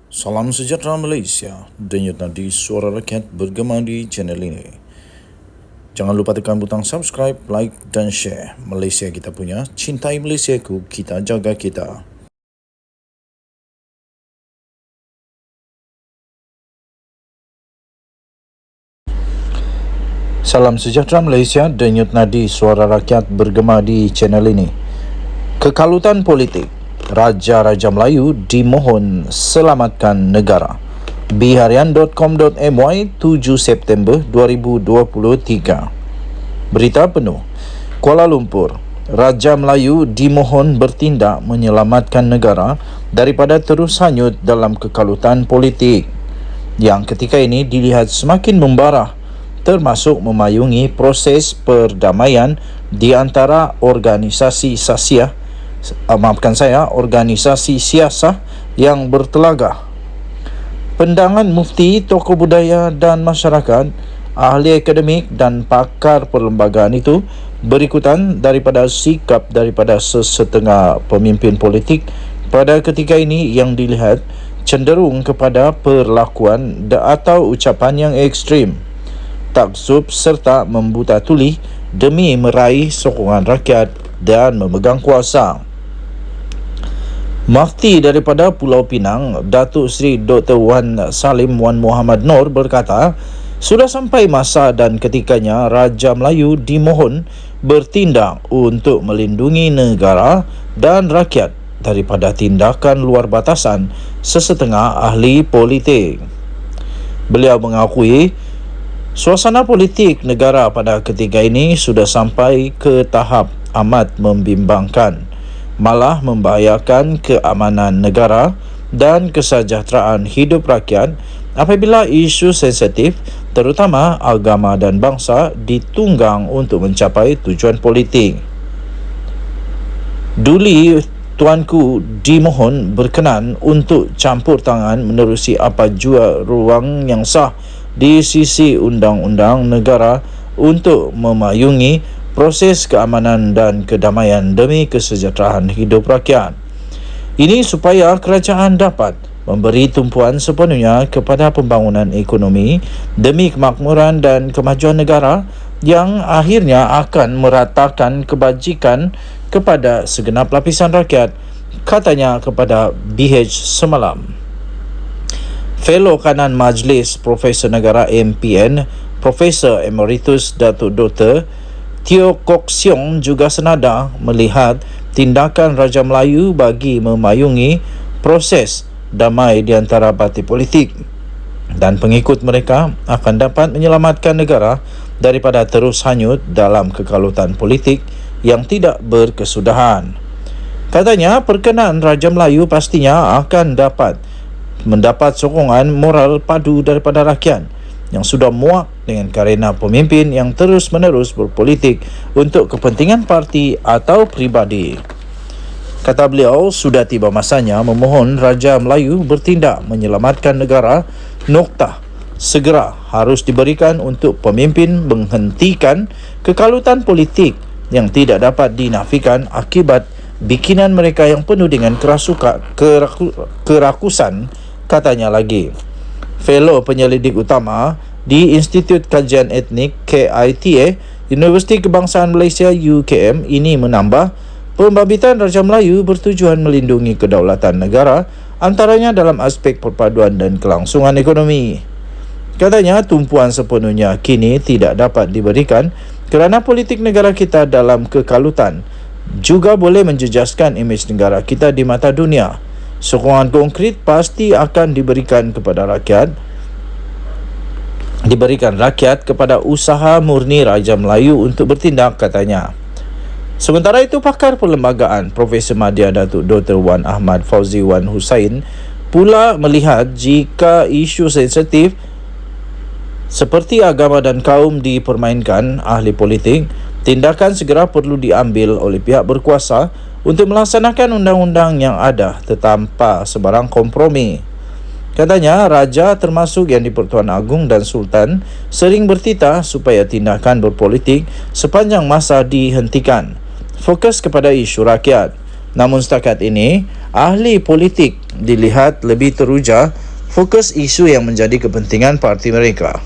Salam sejahtera Malaysia, denyut nadi suara rakyat bergema di channel ini. Jangan lupa tekan butang subscribe, like dan share. Malaysia kita punya, cintai Malaysiaku, kita jaga kita. Salam sejahtera Malaysia, denyut nadi suara rakyat bergema di channel ini. Kekalutan politik. Raja-Raja Melayu dimohon selamatkan negara. biharian.com.my 7 September 2023. Berita penuh. Kuala Lumpur. Raja Melayu dimohon bertindak menyelamatkan negara daripada terus hanyut dalam kekalutan politik yang ketika ini dilihat semakin membara, termasuk memayungi proses perdamaian di antara organisasi siasah yang bertelagah. Pendangan mufti, tokoh budaya dan masyarakat, ahli akademik dan pakar perlembagaan itu berikutan daripada sikap daripada sesetengah pemimpin politik pada ketika ini yang dilihat cenderung kepada perlakuan atau ucapan yang ekstrim, takzub serta membuta tuli demi meraih sokongan rakyat dan memegang kuasa. Mufti daripada Pulau Pinang, Datuk Seri Dr. Wan Salim Wan Muhammad Noor berkata, sudah sampai masa dan ketikanya Raja Melayu dimohon bertindak untuk melindungi negara dan rakyat daripada tindakan luar batasan sesetengah ahli politik. Beliau mengakui suasana politik negara pada ketika ini sudah sampai ke tahap amat membimbangkan, malah membahayakan keamanan negara dan kesejahteraan hidup rakyat apabila isu sensitif terutama agama dan bangsa ditunggang untuk mencapai tujuan politik. Duli Tuanku dimohon berkenan untuk campur tangan menerusi apa jua ruang yang sah di sisi undang-undang negara untuk memayungi proses keamanan dan kedamaian demi kesejahteraan hidup rakyat. Ini supaya kerajaan dapat memberi tumpuan sepenuhnya kepada pembangunan ekonomi demi kemakmuran dan kemajuan negara yang akhirnya akan meratakan kebajikan kepada segenap lapisan rakyat, katanya kepada BH semalam. Fellow Kanan Majlis Profesor Negara MPN, Profesor Emeritus Datuk Dr. Teo Kok Siong juga senada melihat tindakan Raja Melayu bagi memayungi proses damai di antara parti politik dan pengikut mereka akan dapat menyelamatkan negara daripada terus hanyut dalam kekalutan politik yang tidak berkesudahan. Katanya perkenaan Raja Melayu pastinya akan dapat mendapat sokongan moral padu daripada rakyat yang sudah muak dengan karena pemimpin yang terus-menerus berpolitik untuk kepentingan parti atau pribadi. Kata beliau, sudah tiba masanya memohon Raja Melayu bertindak menyelamatkan negara. Noktah segera harus diberikan untuk pemimpin menghentikan kekalutan politik yang tidak dapat dinafikan akibat bikinan mereka yang penuh dengan kerakusan, katanya lagi. Fellow penyelidik utama di Institut Kajian Etnik KITA, Universiti Kebangsaan Malaysia UKM ini menambah, pembabitian Raja Melayu bertujuan melindungi kedaulatan negara antaranya dalam aspek perpaduan dan kelangsungan ekonomi. Katanya tumpuan sepenuhnya kini tidak dapat diberikan kerana politik negara kita dalam kekalutan juga boleh menjejaskan imej negara kita di mata dunia. Sokongan konkret pasti akan diberikan rakyat kepada usaha murni Raja Melayu untuk bertindak, katanya. Sementara itu, pakar perlembagaan Profesor Madya Datuk Dr. Wan Ahmad Fauzi Wan Hussain pula melihat jika isu sensitif seperti agama dan kaum dipermainkan ahli politik, tindakan segera perlu diambil oleh pihak berkuasa untuk melaksanakan undang-undang yang ada tanpa sebarang kompromi. Katanya, Raja termasuk yang di-Pertuan Agong dan Sultan sering bertitah supaya tindakan berpolitik sepanjang masa dihentikan, fokus kepada isu rakyat. Namun setakat ini, ahli politik dilihat lebih teruja fokus isu yang menjadi kepentingan parti mereka.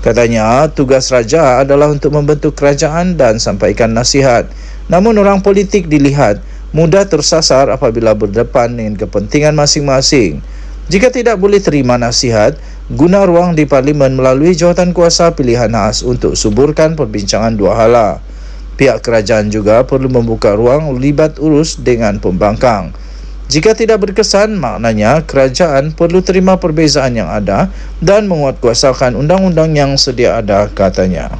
Katanya, tugas raja adalah untuk membentuk kerajaan dan sampaikan nasihat. Namun orang politik dilihat mudah tersasar apabila berdepan dengan kepentingan masing-masing. Jika tidak boleh terima nasihat, guna ruang di parlimen melalui jawatan kuasa pilihan khas untuk suburkan perbincangan dua hala. Pihak kerajaan juga perlu membuka ruang libat urus dengan pembangkang. Jika tidak berkesan, maknanya kerajaan perlu terima perbezaan yang ada dan menguatkuasakan undang-undang yang sedia ada, katanya.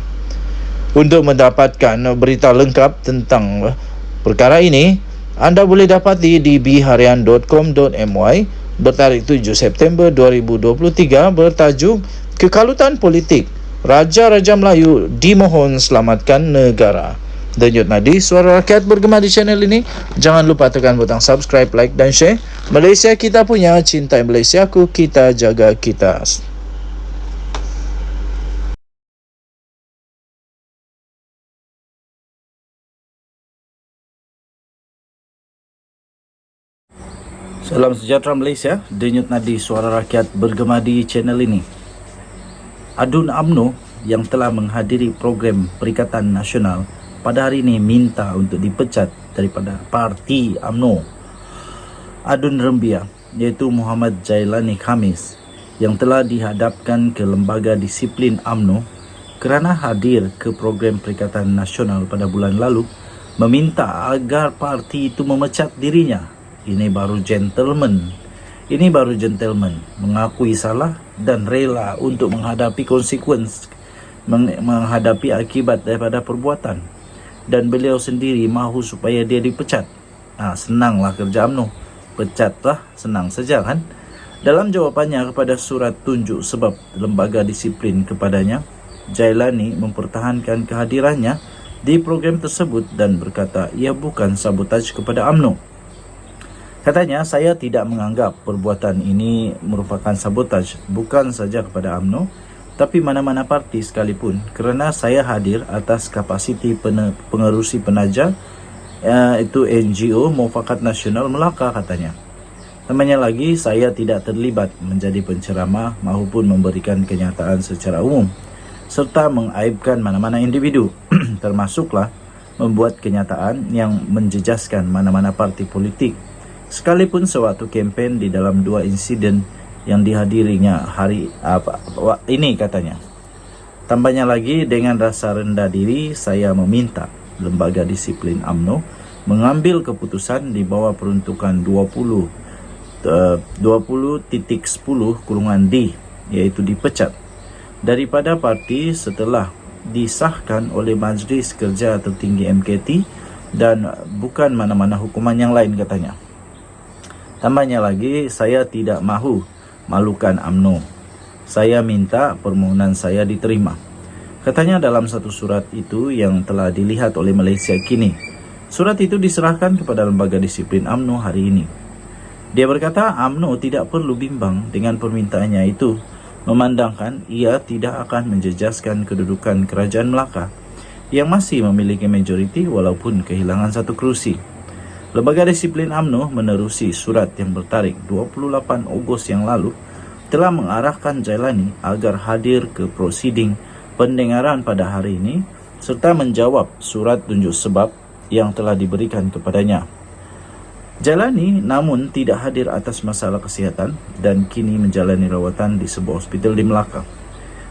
Untuk mendapatkan berita lengkap tentang perkara ini, anda boleh dapati di bharian.com.my bertarikh 7 September 2023 bertajuk Kekalutan Politik, Raja-Raja Melayu dimohon selamatkan negara. Denyut nadi suara rakyat bergema di channel ini. Jangan lupa tekan butang subscribe, like dan share. Malaysia kita punya, cintai Malaysiaku, kita jaga kita. Salam sejahtera Malaysia. Denyut nadi suara rakyat bergema di channel ini. Adun UMNO yang telah menghadiri program Perikatan Nasional pada hari ini minta untuk dipecat daripada parti UMNO. Adun Rembia, iaitu Muhammad Jailani Khamis, yang telah dihadapkan ke Lembaga Disiplin UMNO kerana hadir ke program Perikatan Nasional pada bulan lalu, meminta agar parti itu memecat dirinya. Ini baru gentleman. Mengakui salah dan rela untuk menghadapi konsekuensi, menghadapi akibat daripada perbuatan. Dan beliau sendiri mahu supaya dia dipecat. Senanglah kerja UMNO. Pecatlah, senang saja kan? Dalam jawapannya kepada surat tunjuk sebab lembaga disiplin kepadanya, Jailani mempertahankan kehadirannya di program tersebut dan berkata ia bukan sabotaj kepada UMNO. Katanya, saya tidak menganggap perbuatan ini merupakan sabotaj bukan saja kepada UMNO, tapi mana-mana parti sekalipun, kerana saya hadir atas kapasiti pengerusi penaja, itu NGO Mufakat Nasional Melaka, katanya. Tambahnya lagi, saya tidak terlibat menjadi penceramah maupun memberikan kenyataan secara umum serta mengaibkan mana-mana individu termasuklah membuat kenyataan yang menjejaskan mana-mana parti politik, sekalipun sewaktu kempen di dalam 2 insiden yang dihadirinya hari ini, katanya. Tambahnya lagi, dengan rasa rendah diri, saya meminta Lembaga Disiplin UMNO mengambil keputusan di bawah peruntukan 20.10/D, iaitu dipecat daripada parti setelah disahkan oleh Majlis Kerja Tertinggi MKT dan bukan mana-mana hukuman yang lain, katanya. Tambahnya lagi, saya tidak mahu malukan UMNO. Saya minta permohonan saya diterima, katanya dalam satu surat itu yang telah dilihat oleh Malaysia kini. Surat itu diserahkan kepada Lembaga Disiplin UMNO hari ini. Dia berkata UMNO tidak perlu bimbang dengan permintaannya itu, memandangkan ia tidak akan menjejaskan kedudukan Kerajaan Melaka yang masih memiliki majoriti walaupun kehilangan satu kerusi. Lembaga Disiplin UMNO menerusi surat yang bertarikh 28 Ogos yang lalu telah mengarahkan Jailani agar hadir ke prosiding pendengaran pada hari ini serta menjawab surat tunjuk sebab yang telah diberikan kepadanya. Jailani namun tidak hadir atas masalah kesihatan dan kini menjalani rawatan di sebuah hospital di Melaka.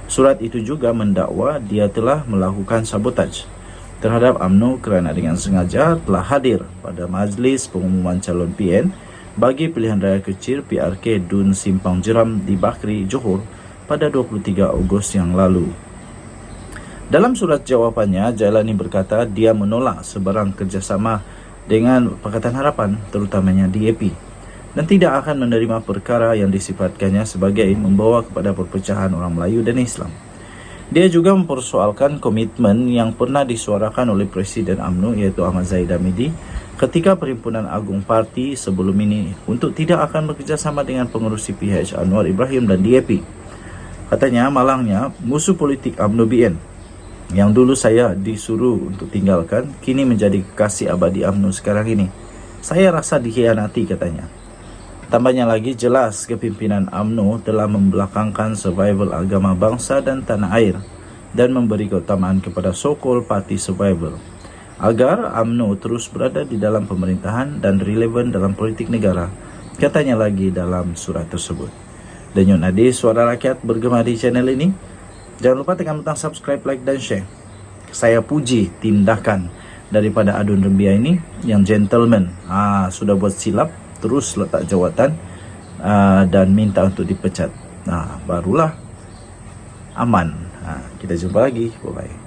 Surat itu juga mendakwa dia telah melakukan sabotaj terhadap UMNO kerana dengan sengaja telah hadir pada majlis pengumuman calon PN bagi pilihan raya kecil PRK Dun Simpang Jeram di Bakri, Johor pada 23 Ogos yang lalu. Dalam surat jawapannya, Jailani berkata dia menolak sebarang kerjasama dengan Pakatan Harapan, terutamanya DAP, dan tidak akan menerima perkara yang disifatkannya sebagai membawa kepada perpecahan orang Melayu dan Islam. Dia juga mempersoalkan komitmen yang pernah disuarakan oleh Presiden UMNO iaitu Ahmad Zahid Hamidi ketika Perhimpunan Agung Parti sebelum ini untuk tidak akan bekerjasama dengan pengerusi PH Anwar Ibrahim dan DAP. Katanya, malangnya musuh politik UMNO BN yang dulu saya disuruh untuk tinggalkan kini menjadi kekasih abadi UMNO sekarang ini. Saya rasa dikhianati, katanya. Tambahnya lagi, jelas kepimpinan UMNO telah membelakangkan survival agama bangsa dan tanah air dan memberi keutamaan kepada so-called parti survival agar UMNO terus berada di dalam pemerintahan dan relevan dalam politik negara, katanya lagi dalam surat tersebut. Denyut nadi suara rakyat bergema di channel ini. Jangan lupa tekan butang subscribe, like dan share. Saya puji tindakan daripada Adun Rembia ini yang gentleman. Sudah buat silap, terus letak jawatan dan minta untuk dipecat. Barulah aman. Kita jumpa lagi. Bye-bye.